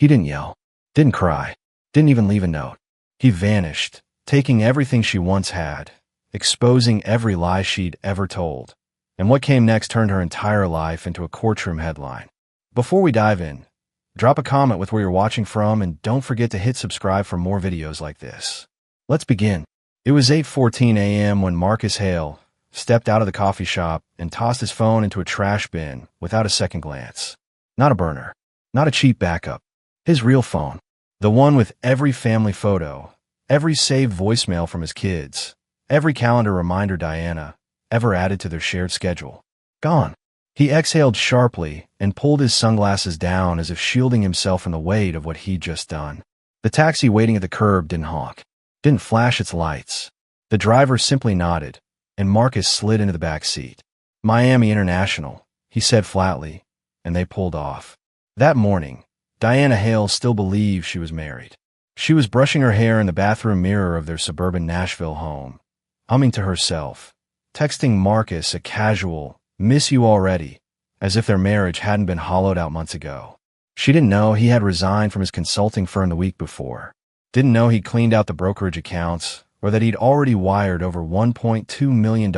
He didn't yell, didn't cry, didn't even leave a note. He vanished, taking everything she once had, exposing every lie she'd ever told. And what came next turned her entire life into a courtroom headline. Before we dive in, drop a comment with where you're watching from and don't forget to hit subscribe for more videos like this. Let's begin. It was 8:14 a.m. when Marcus Hale stepped out of the coffee shop and tossed his phone into a trash bin without a second glance. Not a burner, not a cheap backup. His real phone, the one with every family photo, every saved voicemail from his kids, every calendar reminder Diana ever added to their shared schedule. Gone. He exhaled sharply and pulled his sunglasses down as if shielding himself from the weight of what he'd just done. The taxi waiting at the curb didn't honk, didn't flash its lights. The driver simply nodded, and Marcus slid into the back seat. Miami International, he said flatly, and they pulled off. That morning, Diana Hale still believed she was married. She was brushing her hair in the bathroom mirror of their suburban Nashville home, humming to herself, texting Marcus a casual, "Miss you already," as if their marriage hadn't been hollowed out months ago. She didn't know he had resigned from his consulting firm the week before, didn't know he'd cleaned out the brokerage accounts, or that he'd already wired over $1.2 million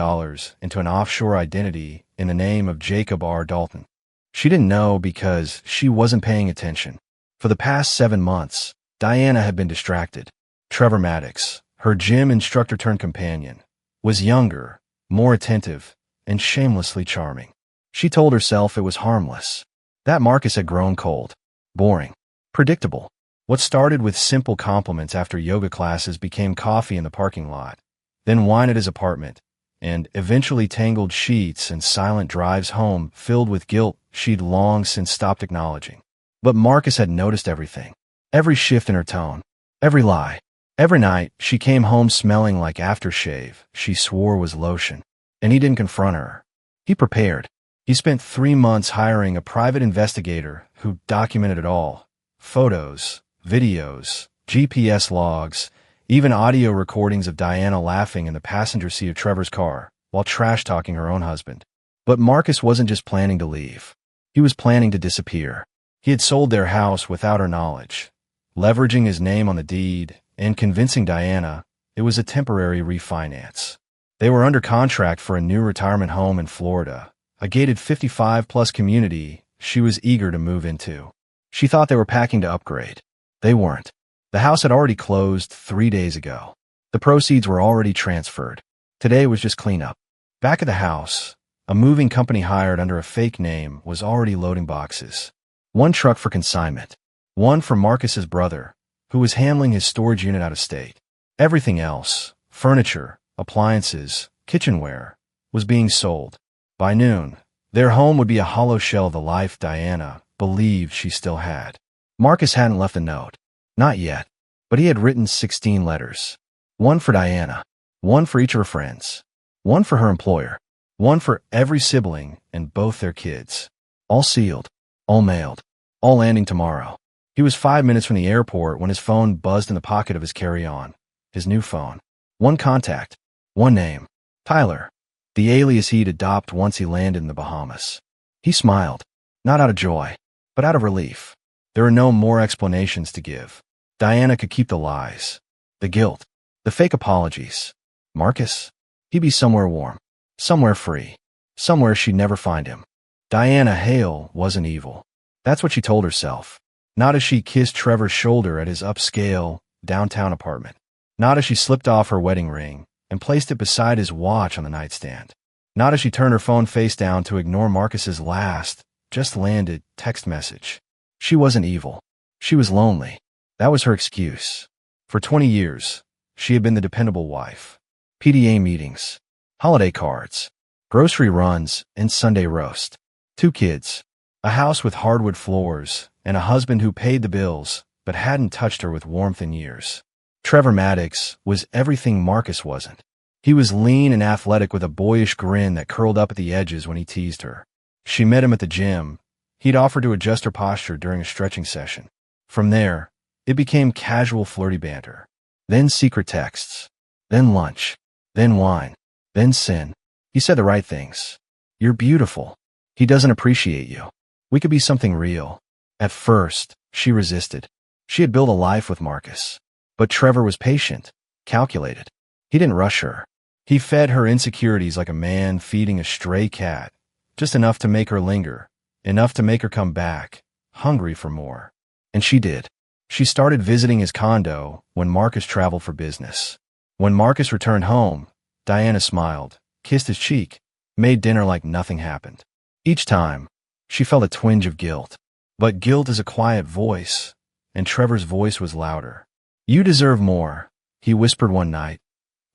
into an offshore identity in the name of Jacob R. Dalton. She didn't know because she wasn't paying attention. For the past 7 months, Diana had been distracted. Trevor Maddox, her gym instructor turned companion, was younger, more attentive, and shamelessly charming. She told herself it was harmless. That Marcus had grown cold, boring, predictable. What started with simple compliments after yoga classes became coffee in the parking lot, then wine at his apartment, and eventually tangled sheets and silent drives home filled with guilt she'd long since stopped acknowledging. But Marcus had noticed everything, every shift in her tone, every lie. Every night, she came home smelling like aftershave she swore was lotion. And he didn't confront her. He prepared. He spent 3 months hiring a private investigator who documented it all. Photos, videos, GPS logs, even audio recordings of Diana laughing in the passenger seat of Trevor's car while trash-talking her own husband. But Marcus wasn't just planning to leave. He was planning to disappear. He had sold their house without her knowledge, leveraging his name on the deed and convincing Diana it was a temporary refinance. They were under contract for a new retirement home in Florida, a gated 55-plus community she was eager to move into. She thought they were packing to upgrade. They weren't. The house had already closed 3 days ago. The proceeds were already transferred. Today was just cleanup. Back at the house, a moving company hired under a fake name was already loading boxes. 1 truck for consignment, 1 for Marcus's brother, who was handling his storage unit out of state. Everything else, furniture, appliances, kitchenware, was being sold. By noon, their home would be a hollow shell of the life Diana believed she still had. Marcus hadn't left a note. Not yet. But he had written 16 letters. 1 for Diana, 1 for each of her friends, 1 for her employer, 1 for every sibling and both their kids. All sealed, all mailed, all landing tomorrow. He was 5 minutes from the airport when his phone buzzed in the pocket of his carry-on. His new phone. 1 contact. 1 name. Tyler. The alias he'd adopt once he landed in the Bahamas. He smiled. Not out of joy, but out of relief. There were no more explanations to give. Diana could keep the lies, the guilt, the fake apologies. Marcus? He'd be somewhere warm, somewhere free, somewhere she'd never find him. Diana Hale wasn't evil. That's what she told herself. Not as she kissed Trevor's shoulder at his upscale, downtown apartment. Not as she slipped off her wedding ring and placed it beside his watch on the nightstand. Not as she turned her phone face down to ignore Marcus's last, just-landed text message. She wasn't evil. She was lonely. That was her excuse. For 20 years, she had been the dependable wife. PDA meetings, holiday cards, grocery runs, and Sunday roast. 2 kids, a house with hardwood floors, and a husband who paid the bills but hadn't touched her with warmth in years. Trevor Maddox was everything Marcus wasn't. He was lean and athletic with a boyish grin that curled up at the edges when he teased her. She met him at the gym. He'd offered to adjust her posture during a stretching session. From there, it became casual flirty banter. Then secret texts. Then lunch. Then wine. Then sin. He said the right things. You're beautiful. He doesn't appreciate you. We could be something real. At first, She resisted. She had built a life with Marcus. But Trevor was patient, calculated. He didn't rush her. He fed her insecurities like a man feeding a stray cat, just enough to make her linger, enough to make her come back, hungry for more. And she did. She started visiting his condo when Marcus traveled for business. When Marcus returned home, Diana smiled, kissed his cheek, made dinner like nothing happened. Each time, she felt a twinge of guilt. But guilt is a quiet voice, and Trevor's voice was louder. "You deserve more," he whispered one night,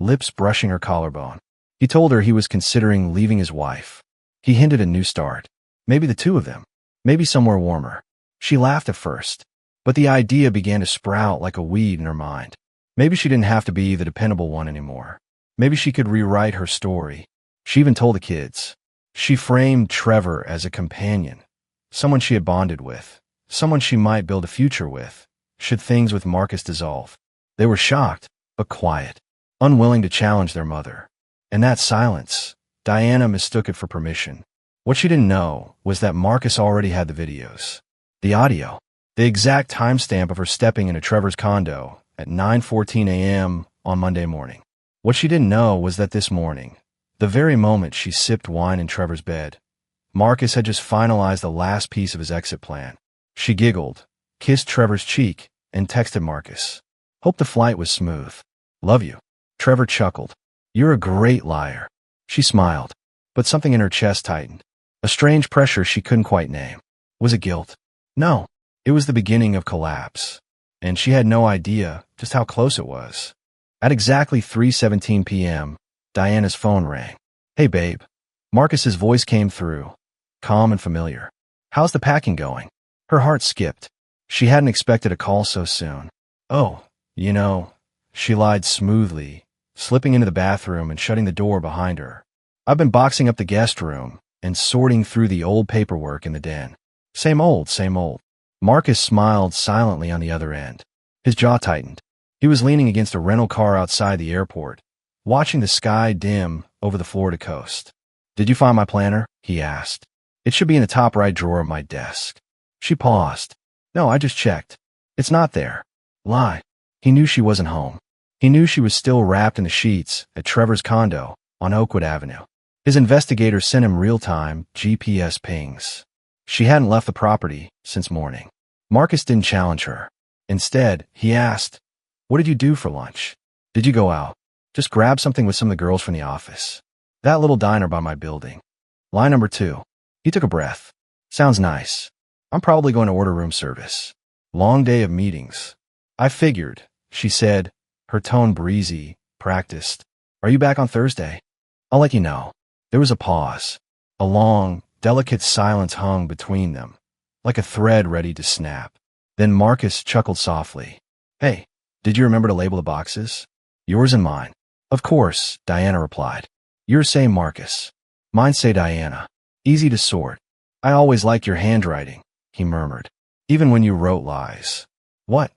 lips brushing her collarbone. He told her he was considering leaving his wife. He hinted a new start. Maybe the two of them. Maybe somewhere warmer. She laughed at first, but the idea began to sprout like a weed in her mind. Maybe she didn't have to be the dependable one anymore. Maybe she could rewrite her story. She even told the kids. She framed Trevor as a companion, someone she had bonded with, someone she might build a future with, should things with Marcus dissolve. They were shocked, but quiet, unwilling to challenge their mother. And that silence, Diana mistook it for permission. What she didn't know was that Marcus already had the videos. The audio. The exact timestamp of her stepping into Trevor's condo at 9:14 a.m. on Monday morning. What she didn't know was that this morning, the very moment she sipped wine in Trevor's bed, Marcus had just finalized the last piece of his exit plan. She giggled, kissed Trevor's cheek, and texted Marcus. "Hope the flight was smooth. Love you." Trevor chuckled. "You're a great liar." She smiled, but something in her chest tightened. A strange pressure she couldn't quite name. Was it guilt? No. It was the beginning of collapse. And she had no idea just how close it was. At exactly 3:17 p.m., Diana's phone rang. "Hey, babe." Marcus's voice came through, calm and familiar. "How's the packing going?" Her heart skipped. She hadn't expected a call so soon. "Oh, you know," she lied smoothly, slipping into the bathroom and shutting the door behind her. "I've been boxing up the guest room and sorting through the old paperwork in the den. Same old, same old." Marcus smiled silently on the other end. His jaw tightened. He was leaning against a rental car outside the airport, watching the sky dim over the Florida coast. "Did you find my planner?" he asked. "It should be in the top right drawer of my desk." She paused. "No, I just checked. It's not there." Lie. He knew she wasn't home. He knew she was still wrapped in the sheets at Trevor's condo on Oakwood Avenue. His investigators sent him real-time GPS pings. She hadn't left the property since morning. Marcus didn't challenge her. Instead, he asked, "What did you do for lunch? Did you go out? Just grab something with some of the girls from the office. That little diner by my building." Lie number 2. He took a breath. "Sounds nice. I'm probably going to order room service. Long day of meetings." "I figured," she said, her tone breezy, practiced. "Are you back on Thursday?" "I'll let you know." There was a pause. A long, delicate silence hung between them, like a thread ready to snap. Then Marcus chuckled softly. "Hey, did you remember to label the boxes?" "Yours and mine." "Of course," Diana replied. "Yours say Marcus. Mine say Diana. Easy to sort." "I always liked your handwriting," he murmured, "even when you wrote lies." "What?"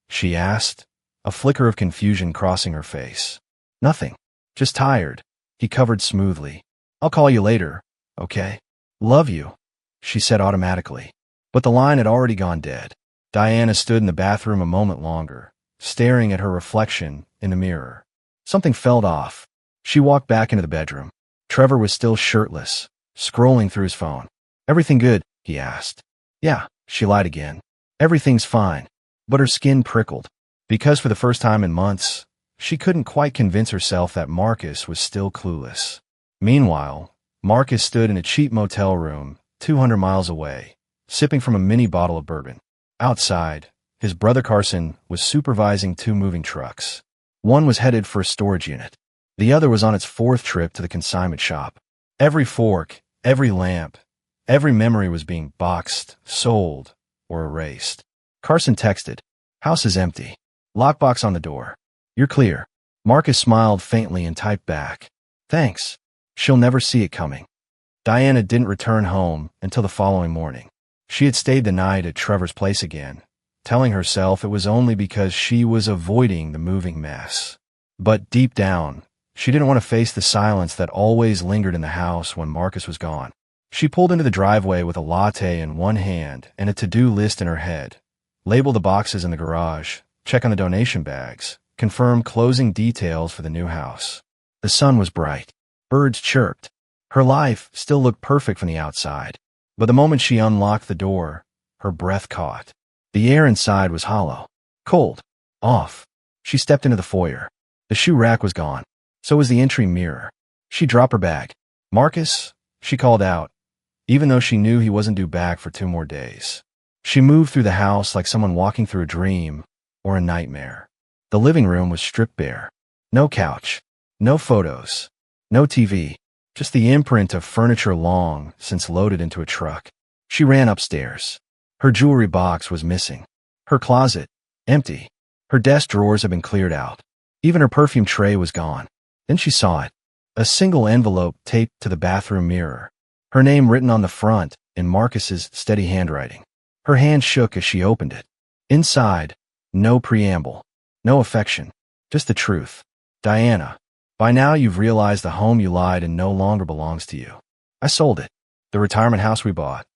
she asked, a flicker of confusion crossing her face. "Nothing. Just tired," he covered smoothly. "I'll call you later, okay?" "Love you," she said automatically. But the line had already gone dead. Diana stood in the bathroom a moment longer, staring at her reflection in the mirror. Something felt off. She walked back into the bedroom. Trevor was still shirtless, scrolling through his phone. "Everything good?" he asked. "Yeah," she lied again. "Everything's fine." But her skin prickled, because for the first time in months, she couldn't quite convince herself that Marcus was still clueless. Meanwhile, Marcus stood in a cheap motel room 200 miles away, sipping from a mini bottle of bourbon. Outside, his brother Carson was supervising 2 moving trucks. One was headed for a storage unit. The other was on its 4th trip to the consignment shop. Every fork, every lamp, every memory was being boxed, sold, or erased. Carson texted, "House is empty. Lockbox on the door. You're clear." Marcus smiled faintly and typed back, "Thanks. She'll never see it coming." Diana didn't return home until the following morning. She had stayed the night at Trevor's place again, telling herself it was only because she was avoiding the moving mess. But deep down, she didn't want to face the silence that always lingered in the house when Marcus was gone. She pulled into the driveway with a latte in one hand and a to-do list in her head, Label the boxes in the garage, check on the donation bags, confirm closing details for the new house. The sun was bright. Birds chirped. Her life still looked perfect from the outside. But the moment she unlocked the door, her breath caught. The air inside was hollow, cold, off. She stepped into the foyer. The shoe rack was gone. So was the entry mirror. She dropped her bag. "Marcus," she called out, even though she knew he wasn't due back for 2 more days. She moved through the house like someone walking through a dream or a nightmare. The living room was stripped bare. No couch, no photos, no TV, just the imprint of furniture long since loaded into a truck. She ran upstairs. Her jewelry box was missing. Her closet, empty. Her desk drawers had been cleared out. Even her perfume tray was gone. Then she saw it. A single envelope taped to the bathroom mirror. Her name written on the front in Marcus's steady handwriting. Her hand shook as she opened it. Inside, no preamble, no affection, just the truth. "Diana, by now you've realized the home you lied in no longer belongs to you. I sold it. The retirement house we bought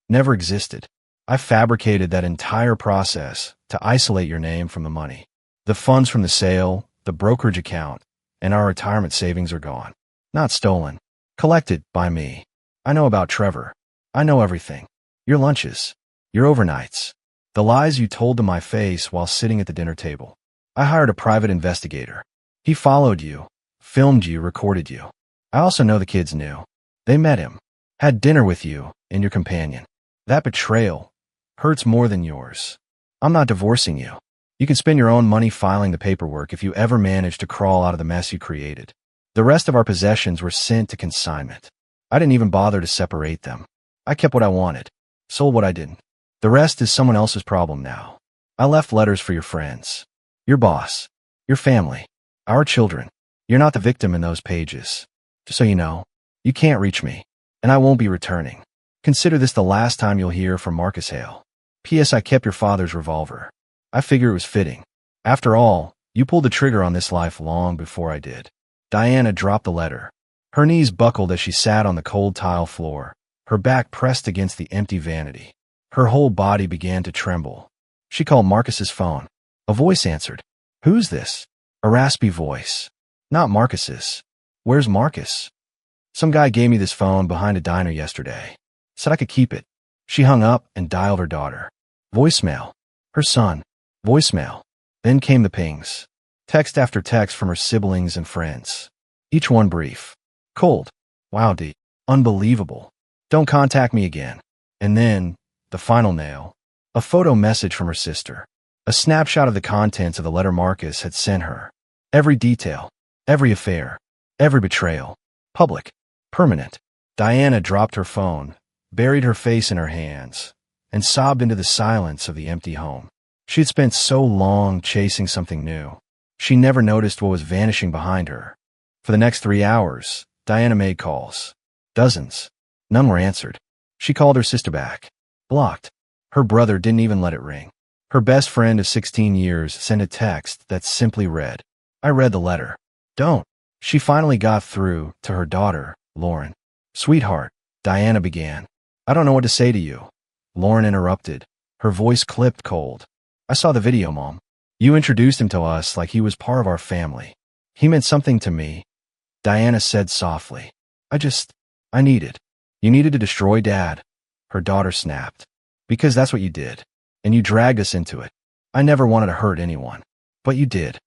never existed. I fabricated that entire process to isolate your name from the money. The funds from the sale, the brokerage account, and our retirement savings are gone. Not stolen. Collected by me. I know about Trevor. I know everything. Your lunches. Your overnights. The lies you told to my face while sitting at the dinner table. I hired a private investigator. He followed you, filmed you, recorded you. I also know the kids knew. They met him. Had dinner with you and your companion. That betrayal hurts more than yours. I'm not divorcing you. You can spend your own money filing the paperwork if you ever manage to crawl out of the mess you created. The rest of our possessions were sent to consignment. I didn't even bother to separate them. I kept what I wanted, sold what I didn't. The rest is someone else's problem now. I left letters for your friends, your boss, your family, our children. You're not the victim in those pages. Just so you know, you can't reach me, and I won't be returning. Consider this the last time you'll hear from Marcus Hale. P.S. I kept your father's revolver. I figure it was fitting. After all, you pulled the trigger on this life long before I did." Diana dropped the letter. Her knees buckled as she sat on the cold tile floor, her back pressed against the empty vanity. Her whole body began to tremble. She called Marcus's phone. A voice answered. "Who's this?" A raspy voice. "Not Marcus's." "Where's Marcus?" "Some guy gave me this phone behind a diner yesterday. Said I could keep it." She hung up and dialed her daughter. Voicemail. Her son. Voicemail. Then came the pings. Text after text from her siblings and friends. Each one brief. Cold. "Wow, D. Unbelievable. Don't contact me again." And then, the final nail. A photo message from her sister. A snapshot of the contents of the letter Marcus had sent her. Every detail. Every affair. Every betrayal. Public. Permanent. Diana dropped her phone, buried her face in her hands, and sobbed into the silence of the empty home. She had spent so long chasing something new. She never noticed what was vanishing behind her. For the next 3 hours, Diana made calls. Dozens. None were answered. She called her sister back. Blocked. Her brother didn't even let it ring. Her best friend of 16 years sent a text that simply read, "I read the letter. Don't." She finally got through to her daughter, Lauren. "Sweetheart," Diana began. "I don't know what to say to you." Lauren interrupted. Her voice clipped cold. "I saw the video, Mom. You introduced him to us like he was part of our family. He meant something to me." Diana said softly. I needed. You needed to destroy Dad." Her daughter snapped. "Because that's what you did. And you dragged us into it. I never wanted to hurt anyone. But you did."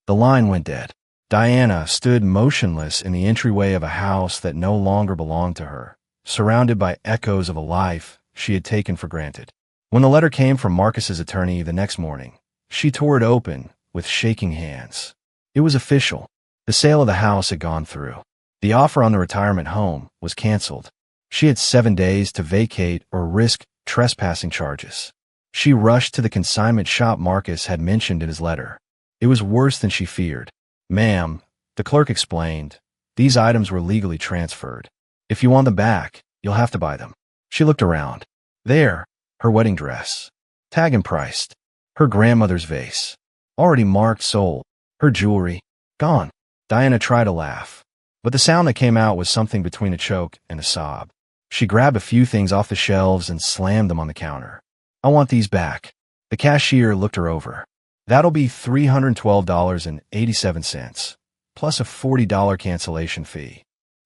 The line went dead. Diana stood motionless in the entryway of a house that no longer belonged to her, surrounded by echoes of a life she had taken for granted. When the letter came from Marcus's attorney the next morning, she tore it open with shaking hands. It was official. The sale of the house had gone through. The offer on the retirement home was canceled. She had 7 days to vacate or risk trespassing charges. She rushed to the consignment shop Marcus had mentioned in his letter. It was worse than she feared. "Ma'am," the clerk explained, "these items were legally transferred. If you want them back, you'll have to buy them." She looked around. There, her wedding dress. Tag and priced. Her grandmother's vase. Already marked sold. Her jewelry. Gone. Diana tried to laugh, but the sound that came out was something between a choke and a sob. She grabbed a few things off the shelves and slammed them on the counter. "I want these back. The cashier looked her over. That'll be $312.87, plus a $40 cancellation fee.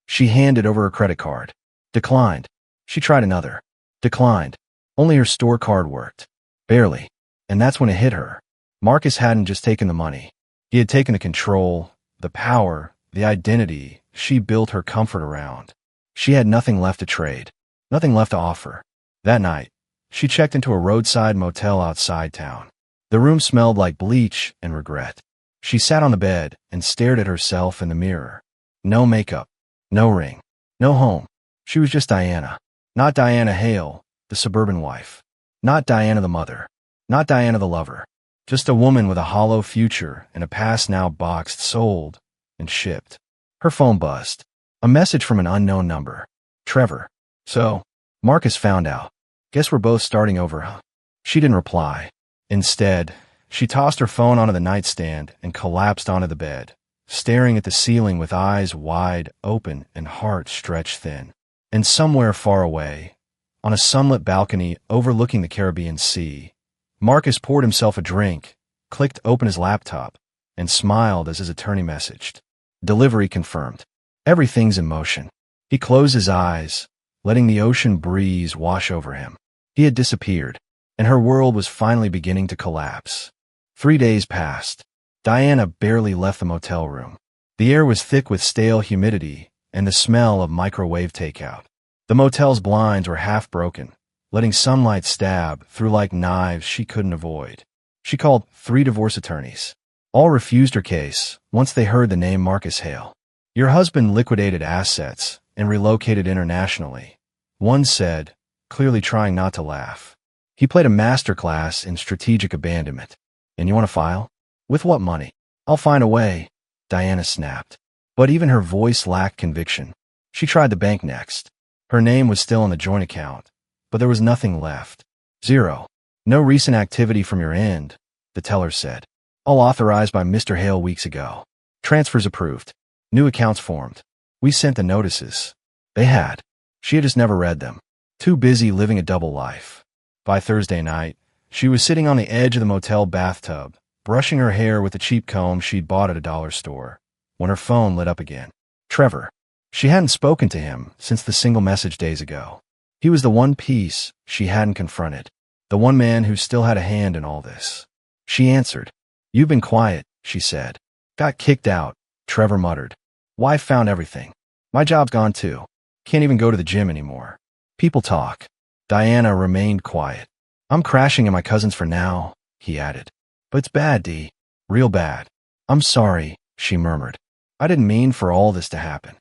She handed over her credit card. Declined. She tried another. Declined. Only her store card worked. Barely. And that's when it hit her. Marcus hadn't just taken the money. He had taken the control, the power, the identity she built her comfort around. She had nothing left to trade. Nothing left to offer. That night, she checked into a roadside motel outside town. The room smelled like bleach and regret. She sat on the bed and stared at herself in the mirror. No makeup. No ring. No home. She was just Diana. Not Diana Hale, the suburban wife. Not Diana the mother. Not Diana the lover. Just a woman with a hollow future and a past now boxed, sold, and shipped. Her phone buzzed. A message from an unknown number. Trevor. So, Marcus found out. Guess we're both starting over, huh? She didn't reply. Instead, she tossed her phone onto the nightstand and collapsed onto the bed, staring at the ceiling with eyes wide open and heart stretched thin. And somewhere far away, on a sunlit balcony overlooking the Caribbean Sea, Marcus poured himself a drink, clicked open his laptop, and smiled as his attorney messaged. Delivery confirmed. Everything's in motion. He closed his eyes, letting the ocean breeze wash over him. He had disappeared, and her world was finally beginning to collapse. 3 days passed. Diana barely left the motel room. The air was thick with stale humidity and the smell of microwave takeout. The motel's blinds were half broken, letting sunlight stab through like knives she couldn't avoid. She called 3 divorce attorneys. All refused her case once they heard the name Marcus Hale. Your husband liquidated assets and relocated internationally, one said, clearly trying not to laugh. He played a masterclass in strategic abandonment. And you want to file? With what money? I'll find a way, Diana snapped. But even her voice lacked conviction. She tried the bank next. Her name was still on the joint account, but there was nothing left. Zero. No recent activity from your end, the teller said. All authorized by Mr. Hale weeks ago. Transfers approved. New accounts formed. We sent the notices. They had. She had just never read them. Too busy living a double life. By Thursday night, she was sitting on the edge of the motel bathtub, brushing her hair with a cheap comb she'd bought at a dollar store, when her phone lit up again. Trevor. She hadn't spoken to him since the single message days ago. He was the one piece she hadn't confronted, the one man who still had a hand in all this. She answered. You've been quiet, she said. Got kicked out, Trevor muttered. Wife found everything. My job's gone too. Can't even go to the gym anymore. People talk. Diana remained quiet. I'm crashing at my cousin's for now, he added. But it's bad, Dee. Real bad. I'm sorry, she murmured. I didn't mean for all this to happen.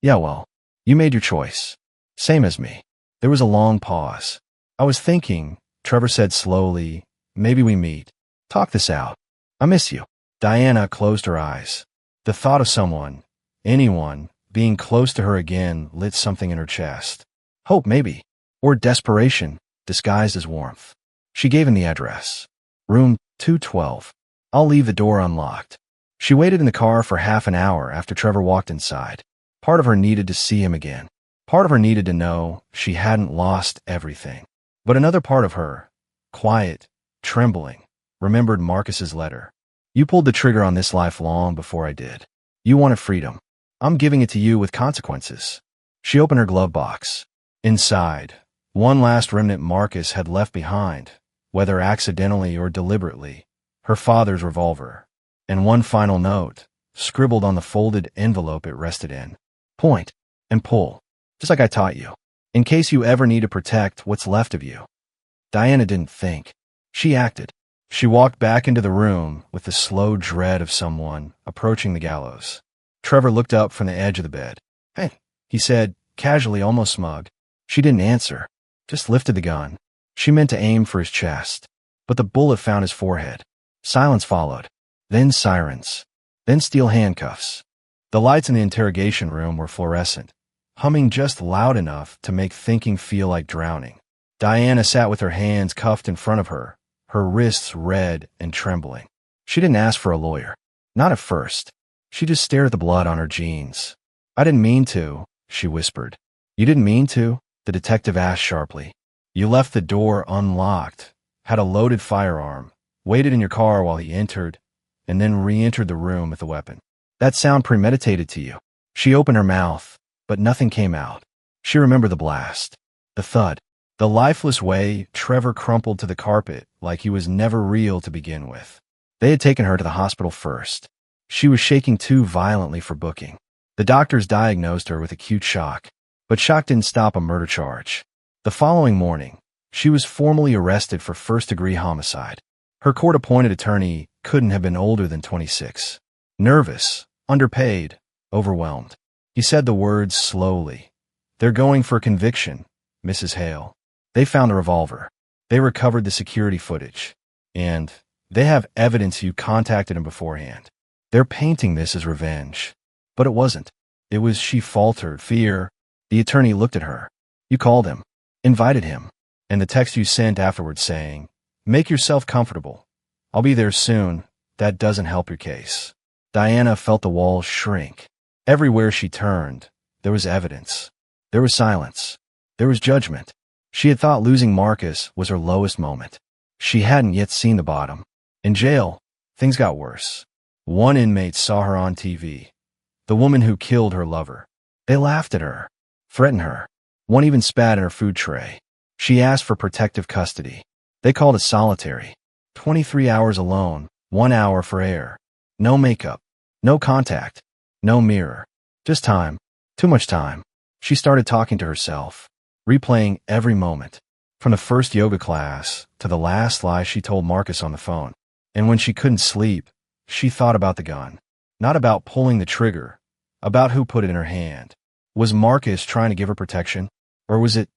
Yeah, well, you made your choice. Same as me. There was a long pause. I was thinking, Trevor said slowly, maybe we meet. Talk this out. I miss you. Diana closed her eyes. The thought of someone, anyone, being close to her again lit something in her chest. Hope, maybe. Or desperation, disguised as warmth. She gave him the address. Room 212. I'll leave the door unlocked. She waited in the car for half an hour after Trevor walked inside. Part of her needed to see him again. Part of her needed to know she hadn't lost everything. But another part of her, quiet, trembling, remembered Marcus's letter. You pulled the trigger on this life long before I did. You wanted freedom. I'm giving it to you with consequences. She opened her glove box. Inside, one last remnant Marcus had left behind, whether accidentally or deliberately, her father's revolver, and one final note, scribbled on the folded envelope it rested in. Point and pull, just like I taught you, in case you ever need to protect what's left of you. Diana didn't think. She acted. She walked back into the room with the slow dread of someone approaching the gallows. Trevor looked up from the edge of the bed. Hey, he said, casually, almost smug. She didn't answer, just lifted the gun. She meant to aim for his chest, but the bullet found his forehead. Silence followed, then sirens, then steel handcuffs. The lights in the interrogation room were fluorescent, humming just loud enough to make thinking feel like drowning. Diana sat with her hands cuffed in front of her, her wrists red and trembling. She didn't ask for a lawyer. Not at first. She just stared at the blood on her jeans. I didn't mean to, she whispered. You didn't mean to? The detective asked sharply. You left the door unlocked. had a loaded firearm, waited in your car while he entered, and then re-entered the room with the weapon. That sound premeditated to you. She opened her mouth, but nothing came out. She remembered the blast, the thud, the lifeless way Trevor crumpled to the carpet like he was never real to begin with. They had taken her to the hospital first. She was shaking too violently for booking. The doctors diagnosed her with acute shock, but shock didn't stop a murder charge. The following morning, she was formally arrested for first-degree homicide. Her court-appointed attorney couldn't have been older than 26. Nervous, underpaid, overwhelmed. He said the words slowly. "They're going for conviction, Mrs. Hale. They found the revolver. They recovered the security footage. And they have evidence you contacted him beforehand. They're painting this as revenge." But it wasn't. It was, she faltered, fear. The attorney looked at her. "You called him, invited him, and the text you sent afterwards saying, 'Make yourself comfortable. I'll be there soon,' that doesn't help your case." Diana felt the walls shrink. Everywhere she turned, there was evidence. There was silence. There was judgment. She had thought losing Marcus was her lowest moment. She hadn't yet seen the bottom. In jail, things got worse. One inmate saw her on TV. The woman who killed her lover. They laughed at her, threatened her. One even spat in her food tray. She asked for protective custody. They called it solitary. 23 hours alone, 1 hour for air. No makeup, no contact, no mirror. Just time. Too much time. She started talking to herself, replaying every moment, from the first yoga class to the last lie she told Marcus on the phone. And when she couldn't sleep, she thought about the gun. Not about pulling the trigger, about who put it in her hand. Was Marcus trying to give her protection? Or was it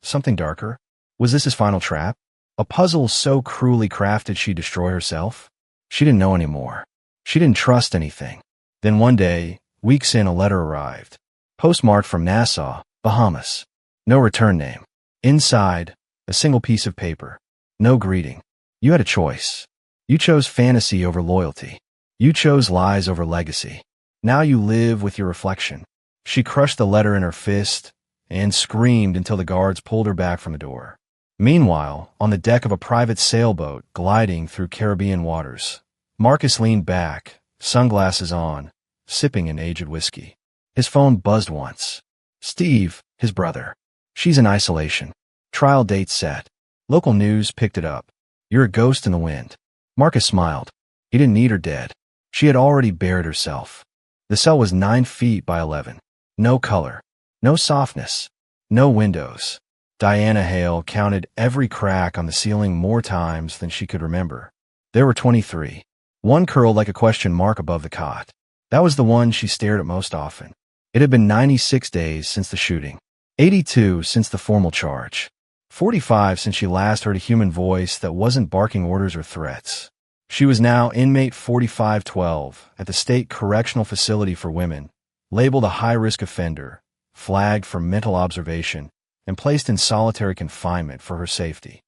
something darker? Was this his final trap? A puzzle so cruelly crafted she'd destroy herself? She didn't know anymore. She didn't trust anything. Then one day, weeks in, a letter arrived. Postmarked from Nassau, Bahamas. No return name. Inside, a single piece of paper. No greeting. You had a choice. You chose fantasy over loyalty. You chose lies over legacy. Now you live with your reflection. She crushed the letter in her fist and screamed until the guards pulled her back from the door. Meanwhile, on the deck of a private sailboat gliding through Caribbean waters, Marcus leaned back, sunglasses on, sipping an aged whiskey. His phone buzzed once. Steve, his brother. "She's in isolation. Trial date set." Local news picked it up. "You're a ghost in the wind." Marcus smiled. He didn't need her dead. She had already buried herself. The cell was 9 feet by 11. No color. No softness. No windows. Diana Hale counted every crack on the ceiling more times than she could remember. There were 23. One curled like a question mark above the cot. That was the one she stared at most often. It had been 96 days since the shooting, 82 since the formal charge, 45 since she last heard a human voice that wasn't barking orders or threats. She was now inmate 4512 at the State Correctional Facility for Women, labeled a high-risk offender, flagged for mental observation, and placed in solitary confinement for her safety.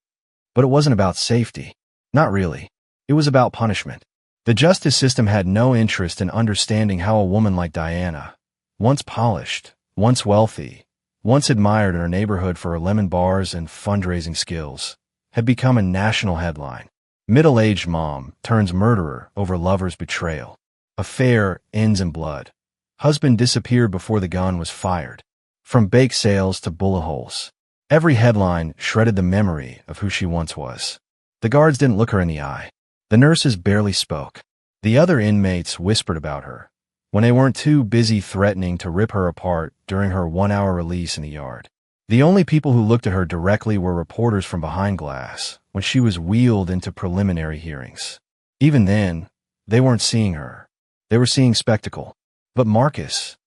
But it wasn't about safety. Not really. It was about punishment. The justice system had no interest in understanding how a woman like Diana, once polished, once wealthy, once admired in her neighborhood for her lemon bars and fundraising skills, had become a national headline. Middle-aged mom turns murderer over lover's betrayal. Affair ends in blood. Husband disappeared before the gun was fired. From bake sales to bullet holes. Every headline shredded the memory of who she once was. The guards didn't look her in the eye. The nurses barely spoke. The other inmates whispered about her, when they weren't too busy threatening to rip her apart during her 1-hour release in the yard. The only people who looked at her directly were reporters from behind glass when she was wheeled into preliminary hearings. Even then, they weren't seeing her. They were seeing spectacle. But Marcus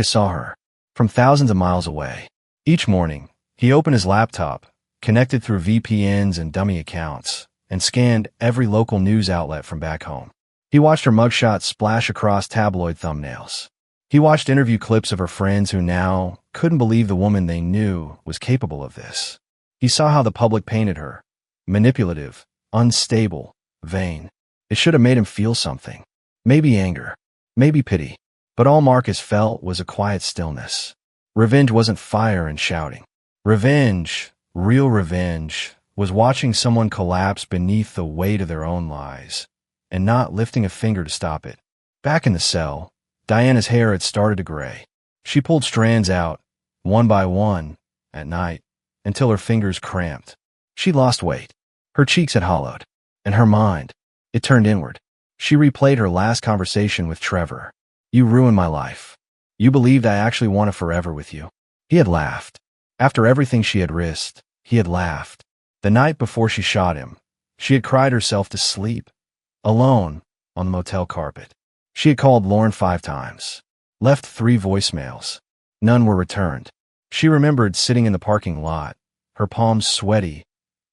saw her from thousands of miles away. Each morning, he opened his laptop, connected through VPNs and dummy accounts, and scanned every local news outlet from back home. He watched her mugshot splash across tabloid thumbnails. He watched interview clips of her friends who now couldn't believe the woman they knew was capable of this. He saw how the public painted her. Manipulative, unstable, vain. It should have made him feel something. Maybe anger. Maybe pity. But all Marcus felt was a quiet stillness. Revenge wasn't fire and shouting. Revenge, real revenge, was watching someone collapse beneath the weight of their own lies, and not lifting a finger to stop it. Back in the cell, Diana's hair had started to gray. She pulled strands out, one by one, at night, until her fingers cramped. She lost weight. Her cheeks had hollowed, and her mind, it turned inward. She replayed her last conversation with Trevor. "You ruined my life. You believed I actually wanted forever with you." He had laughed. After everything she had risked, he had laughed. The night before she shot him, she had cried herself to sleep, alone, on the motel carpet. She had called Lauren 5 times, left 3 voicemails. None were returned. She remembered sitting in the parking lot, her palms sweaty,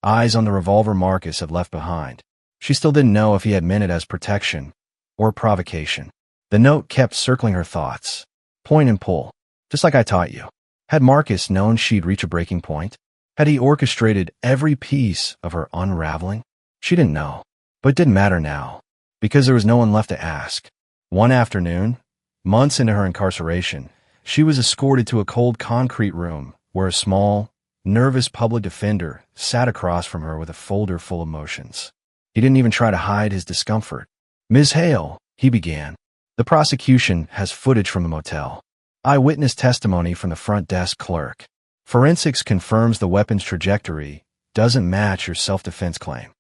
eyes on the revolver Marcus had left behind. She still didn't know if he had meant it as protection or provocation. The note kept circling her thoughts. Point and pull, just like I taught you. Had Marcus known she'd reach a breaking point? Had he orchestrated every piece of her unraveling? She didn't know, but it didn't matter now, because there was no one left to ask. One afternoon, months into her incarceration, she was escorted to a cold concrete room where a small, nervous public defender sat across from her with a folder full of motions. He didn't even try to hide his discomfort. "Ms. Hale," he began, "the prosecution has footage from the motel. Eyewitness testimony from the front desk clerk. Forensics confirms the weapon's trajectory doesn't match your self-defense claim."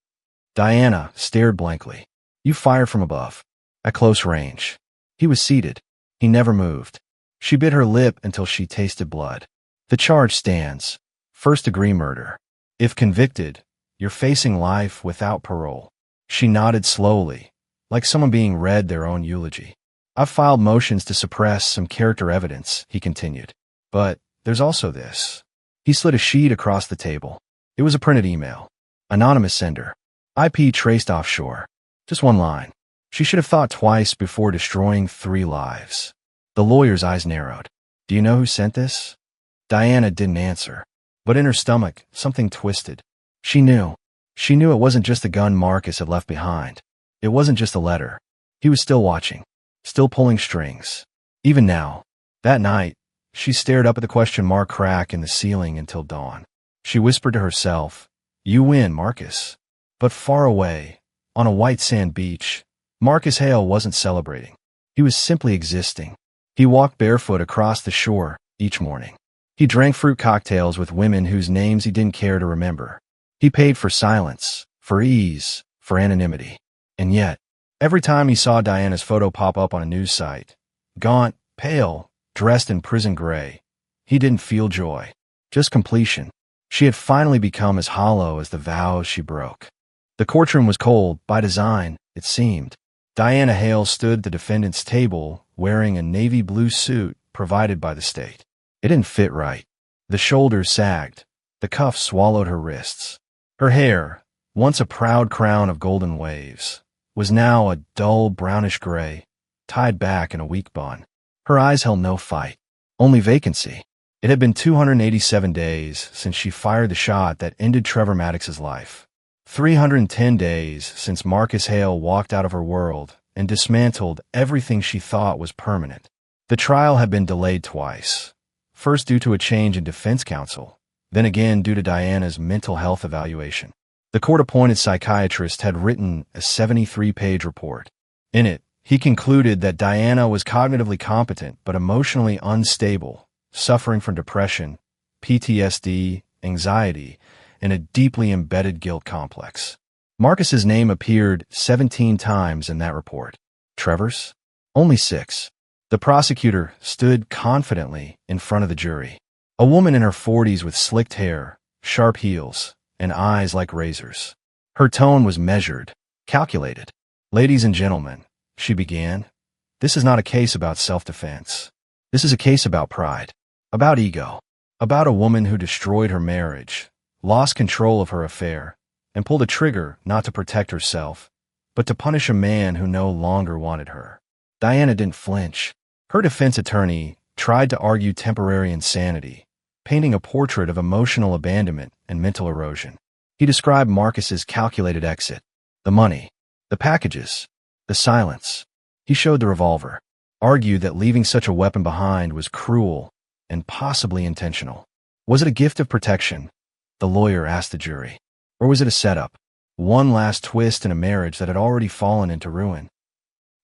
Diana stared blankly. "You fired from above, at close range." He was seated. He never moved. She bit her lip until she tasted blood. "The charge stands. First-degree murder. If convicted, you're facing life without parole." She nodded slowly, like someone being read their own eulogy. "I've filed motions to suppress some character evidence," he continued. "But there's also this." He slid a sheet across the table. It was a printed email. Anonymous sender. IP traced offshore. Just one line. She should have thought twice before destroying 3 lives. The lawyer's eyes narrowed. "Do you know who sent this?" Diana didn't answer. But in her stomach, something twisted. She knew. She knew it wasn't just the gun Marcus had left behind. It wasn't just a letter. He was still watching. Still pulling strings. Even now, that night, she stared up at the question mark crack in the ceiling until dawn. She whispered to herself, "You win, Marcus." But far away, on a white sand beach, Marcus Hale wasn't celebrating. He was simply existing. He walked barefoot across the shore each morning. He drank fruit cocktails with women whose names he didn't care to remember. He paid for silence, for ease, for anonymity. And yet, every time he saw Diana's photo pop up on a news site, gaunt, pale, dressed in prison gray, he didn't feel joy, just completion. She had finally become as hollow as the vows she broke. The courtroom was cold, by design, it seemed. Diana Hale stood at the defendant's table wearing a navy blue suit provided by the state. It didn't fit right. The shoulders sagged. The cuffs swallowed her wrists. Her hair, once a proud crown of golden waves, was now a dull brownish gray, tied back in a weak bun. Her eyes held no fight, only vacancy. It had been 287 days since she fired the shot that ended Trevor Maddox's life. 310 days since Marcus Hale walked out of her world and dismantled everything she thought was permanent. The trial had been delayed twice, first due to a change in defense counsel, then again due to Diana's mental health evaluation. The court-appointed psychiatrist had written a 73-page report. In it, he concluded that Diana was cognitively competent but emotionally unstable, suffering from depression, PTSD, anxiety, and a deeply embedded guilt complex. Marcus's name appeared 17 times in that report. Trevor's? Only 6. The prosecutor stood confidently in front of the jury. A woman in her 40s with slicked hair, sharp heels, and eyes like razors. Her tone was measured, calculated. "Ladies and gentlemen," she began, "this is not a case about self-defense. This is a case about pride, about ego, about a woman who destroyed her marriage, lost control of her affair, and pulled a trigger not to protect herself, but to punish a man who no longer wanted her." Diana didn't flinch. Her defense attorney tried to argue temporary insanity, painting a portrait of emotional abandonment and mental erosion. He described Marcus's calculated exit, the money, the packages, the silence. He showed the revolver, argued that leaving such a weapon behind was cruel and possibly intentional. Was it a gift of protection? The lawyer asked the jury. Or was it a setup? One last twist in a marriage that had already fallen into ruin?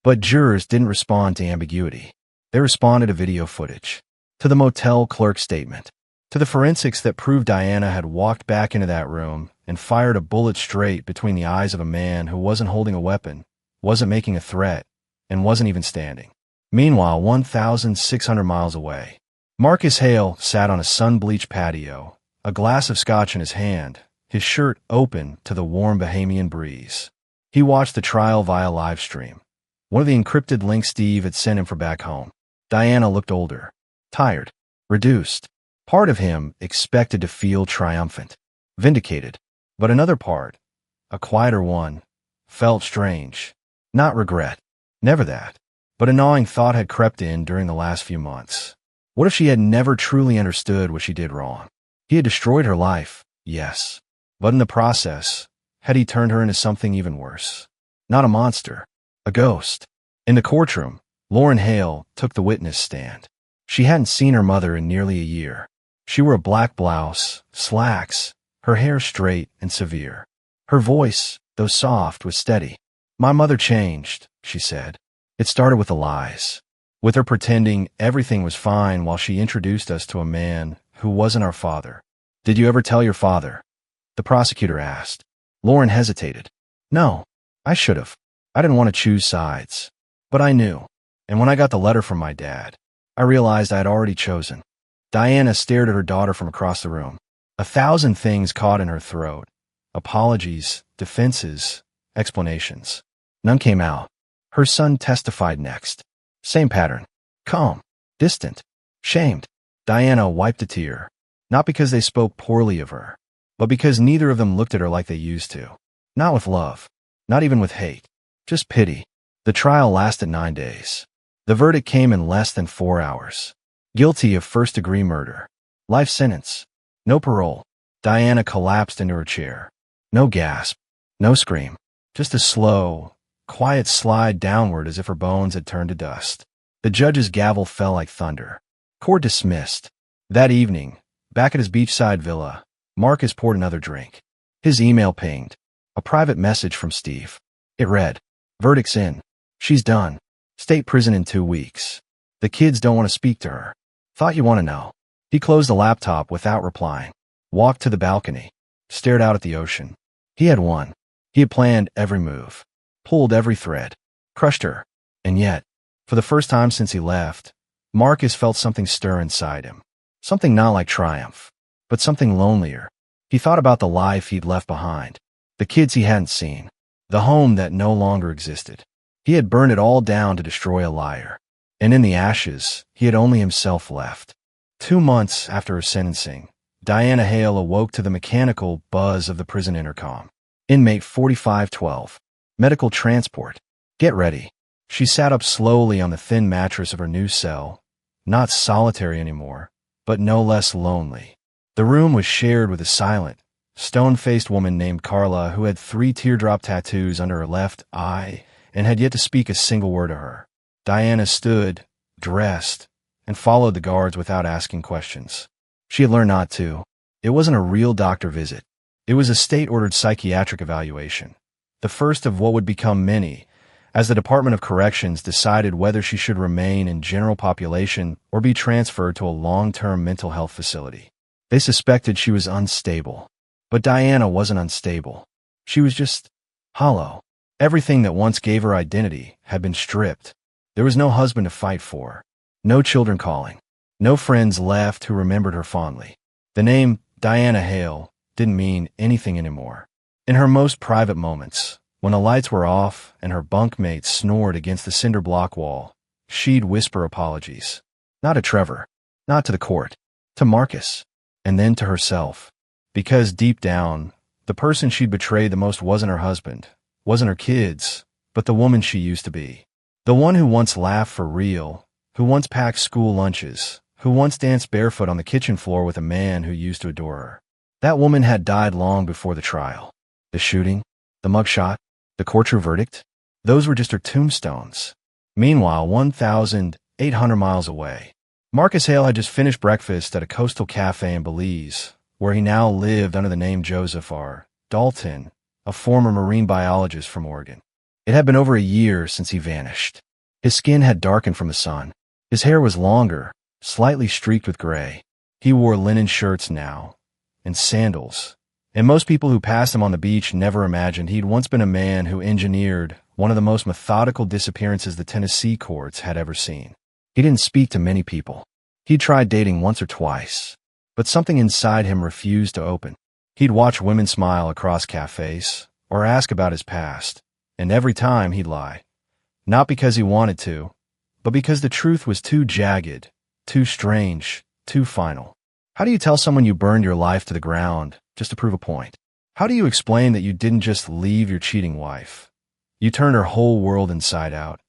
But jurors didn't respond to ambiguity. They responded to video footage, to the motel clerk's statement, to the forensics that proved Diana had walked back into that room and fired a bullet straight between the eyes of a man who wasn't holding a weapon, wasn't making a threat, and wasn't even standing. Meanwhile, 1,600 miles away, Marcus Hale sat on a sun-bleached patio, a glass of scotch in his hand, his shirt open to the warm Bahamian breeze. He watched the trial via live stream, one of the encrypted links Steve had sent him for back home. Diana looked older, tired, reduced. Part of him expected to feel triumphant, vindicated. But another part, a quieter one, felt strange. Not regret. Never that. But a gnawing thought had crept in during the last few months. What if she had never truly understood what she did wrong? He had destroyed her life, yes. But in the process, had he turned her into something even worse? Not a monster, a ghost. In the courtroom, Lauren Hale took the witness stand. She hadn't seen her mother in nearly a year. She wore a black blouse, slacks, her hair straight and severe. Her voice, though soft, was steady. "My mother changed," she said. "It started with the lies. With her pretending everything was fine while she introduced us to a man who wasn't our father." "Did you ever tell your father?" the prosecutor asked. Lauren hesitated. "No, I should have. I didn't want to choose sides. But I knew. And when I got the letter from my dad, I realized I had already chosen." Diana stared at her daughter from across the room. 1,000 things caught in her throat. Apologies, defenses, explanations. None came out. Her son testified next. Same pattern. Calm, distant, shamed. Diana wiped a tear. Not because they spoke poorly of her, but because neither of them looked at her like they used to. Not with love. Not even with hate. Just pity. The trial lasted 9 days. The verdict came in less than 4 hours. Guilty of first-degree murder. Life sentence. No parole. Diana collapsed into her chair. No gasp. No scream. Just a slow, quiet slide downward as if her bones had turned to dust. The judge's gavel fell like thunder. Court dismissed. That evening, back at his beachside villa, Marcus poured another drink. His email pinged. A private message from Steve. It read, "Verdict's in. She's done. State prison in 2 weeks. The kids don't want to speak to her. Thought you want to know." He closed the laptop without replying. Walked to the balcony. Stared out at the ocean. He had won. He had planned every move. Pulled every thread. Crushed her. And yet, for the first time since he left, Marcus felt something stir inside him. Something not like triumph, but something lonelier. He thought about the life he'd left behind. The kids he hadn't seen. The home that no longer existed. He had burned it all down to destroy a liar. And in the ashes, he had only himself left. 2 months after her sentencing, Diana Hale awoke to the mechanical buzz of the prison intercom. Inmate 4512. Medical transport. Get ready. She sat up slowly on the thin mattress of her new cell. Not solitary anymore, but no less lonely. The room was shared with a silent, stone-faced woman named Carla who had 3 teardrop tattoos under her left eye and had yet to speak a single word to her. Diana stood, dressed, and followed the guards without asking questions. She had learned not to. It wasn't a real doctor visit. It was a state-ordered psychiatric evaluation, the first of what would become many, as the Department of Corrections decided whether she should remain in general population or be transferred to a long-term mental health facility. They suspected she was unstable. But Diana wasn't unstable. She was just hollow. Everything that once gave her identity had been stripped. There was no husband to fight for, no children calling, no friends left who remembered her fondly. The name Diana Hale didn't mean anything anymore. In her most private moments, when the lights were off and her bunkmate snored against the cinder block wall, she'd whisper apologies. Not to Trevor, not to the court, to Marcus, and then to herself. Because deep down, the person she'd betrayed the most wasn't her husband, wasn't her kids, but the woman she used to be. The one who once laughed for real, who once packed school lunches, who once danced barefoot on the kitchen floor with a man who used to adore her. That woman had died long before the trial. The shooting, the mugshot, the courtroom verdict, those were just her tombstones. Meanwhile, 1,800 miles away, Marcus Hale had just finished breakfast at a coastal cafe in Belize, where he now lived under the name Joseph R. Dalton, a former marine biologist from Oregon. It had been over a year since he vanished. His skin had darkened from the sun. His hair was longer, slightly streaked with gray. He wore linen shirts now, and sandals. And most people who passed him on the beach never imagined he'd once been a man who engineered one of the most methodical disappearances the Tennessee courts had ever seen. He didn't speak to many people. He'd tried dating once or twice, but something inside him refused to open. He'd watch women smile across cafes or ask about his past, and every time he'd lie. Not because he wanted to, but because the truth was too jagged, too strange, too final. How do you tell someone you burned your life to the ground just to prove a point? How do you explain that you didn't just leave your cheating wife? You turned her whole world inside out,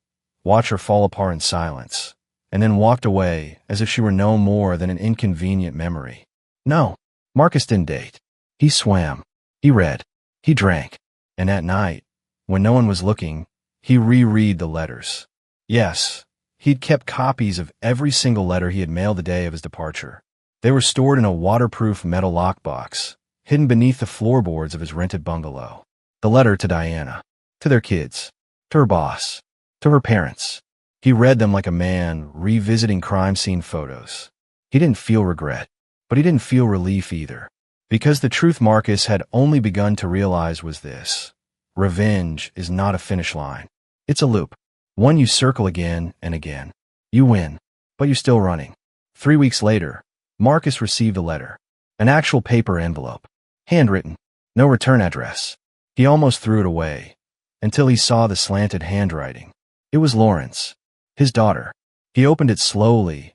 watched her fall apart in silence, and then walked away as if she were no more than an inconvenient memory. No, Marcus didn't date. He swam, he read, he drank, and at night, when no one was looking, he reread the letters. Yes, he'd kept copies of every single letter he had mailed the day of his departure. They were stored in a waterproof metal lockbox, hidden beneath the floorboards of his rented bungalow. The letter to Diana, to their kids, to her boss, to her parents. He read them like a man revisiting crime scene photos. He didn't feel regret, but he didn't feel relief either. Because the truth Marcus had only begun to realize was this: revenge is not a finish line. It's a loop, one you circle again and again. You win, but you're still running. 3 weeks later, Marcus received a letter, an actual paper envelope, handwritten, no return address. He almost threw it away, until he saw the slanted handwriting. It was Lauren's, his daughter. He opened it slowly,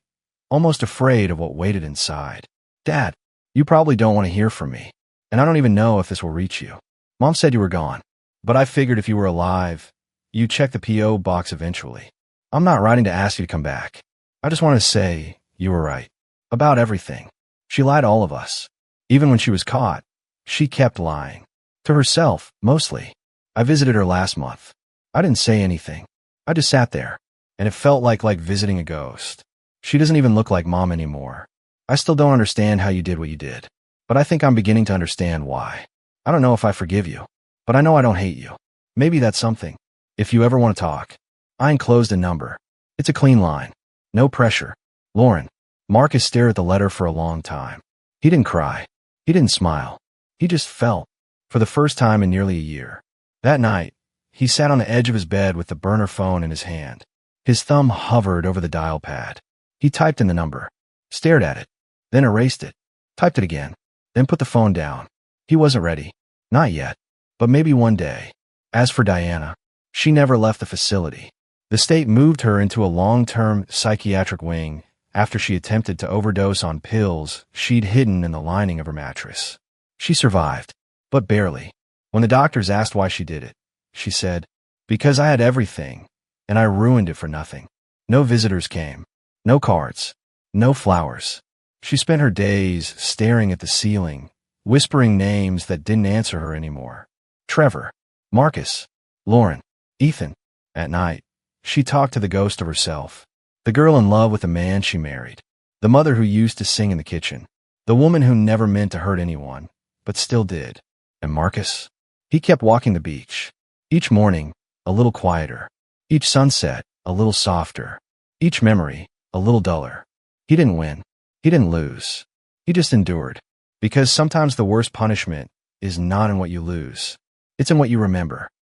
almost afraid of what waited inside. "Dad, you probably don't want to hear from me, and I don't even know if this will reach you. Mom said you were gone, but I figured if you were alive, you'd check the P.O. box eventually. I'm not writing to ask you to come back. I just want to say you were right. About everything. She lied to all of us. Even when she was caught, she kept lying. To herself, mostly. I visited her last month. I didn't say anything. I just sat there, and it felt like visiting a ghost. She doesn't even look like Mom anymore. I still don't understand how you did what you did, but I think I'm beginning to understand why. I don't know if I forgive you, but I know I don't hate you. Maybe that's something. If you ever want to talk, I enclosed a number. It's a clean line. No pressure. Lauren." Marcus stared at the letter for a long time. He didn't cry. He didn't smile. He just felt, for the first time in nearly a year. That night, he sat on the edge of his bed with the burner phone in his hand. His thumb hovered over the dial pad. He typed in the number, stared at it, then erased it, typed it again, then put the phone down. He wasn't ready. Not yet. But maybe one day. As for Diana, she never left the facility. The state moved her into a long-term psychiatric wing after she attempted to overdose on pills she'd hidden in the lining of her mattress. She survived, but barely. When the doctors asked why she did it, she said, "Because I had everything, and I ruined it for nothing." No visitors came. No cards. No flowers. She spent her days staring at the ceiling, whispering names that didn't answer her anymore. Trevor, Marcus, Lauren, Ethan. At night, she talked to the ghost of herself. The girl in love with the man she married. The mother who used to sing in the kitchen. The woman who never meant to hurt anyone, but still did. And Marcus? He kept walking the beach. Each morning, a little quieter. Each sunset, a little softer. Each memory, a little duller. He didn't win. He didn't lose. He just endured. Because sometimes the worst punishment is not in what you lose. It's in what you remember.